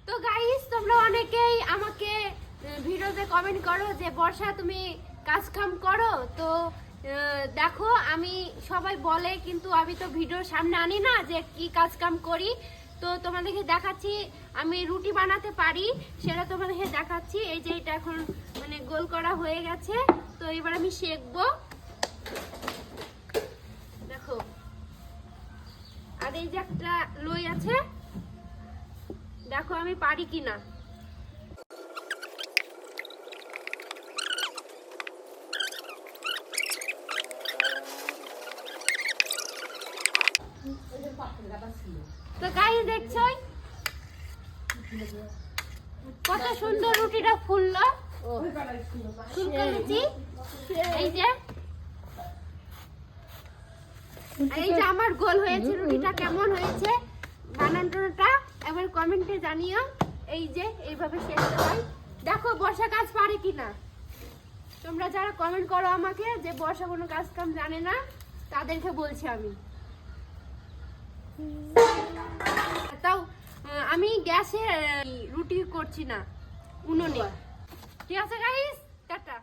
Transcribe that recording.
তো গাইস, তোমরা অনেকেই আমাকে ভিডিওতে কমেন্ট করো যে বর্ষা তুমি কাজ কাম করো। তো দেখো, আমি সবাই বলে কিন্তু আমি তো ভিডিওর সামনে আনি না যে কি কাজ কাম করি। তো তোমাদেরকে দেখাচ্ছি আমি রুটি বানাতে পারি, সেটা তোমাদেরকে দেখাচ্ছি। এই যে এটা এখন মানে গোল করা হয়ে গেছে, তো এবার আমি সেঁকবো। দেখো, আর এই যে একটা লই আছে, দেখো আমি পারি কিনা। তো গাইস দেখছো কত সুন্দর রুটিটা ফুললো। ফুলকো লুচি। এই যে আমার গোল হয়েছে। রুটিটা কেমন হয়েছে বানানোটা এবার কমেন্টে জানিও। এই যে এইভাবে সেঁকতে হয়। দেখো বর্ষা কাজ পারে কিনা। তোমরা যারা কমেন্ট করো আমাকে যে বর্ষা কোনো কাজ কাম জানে না, তাদেরকে বলছি আমি। তাও আমি গ্যাসে রুটি করছি না, উনুনে। ঠিক আছে গাইস, টাটা।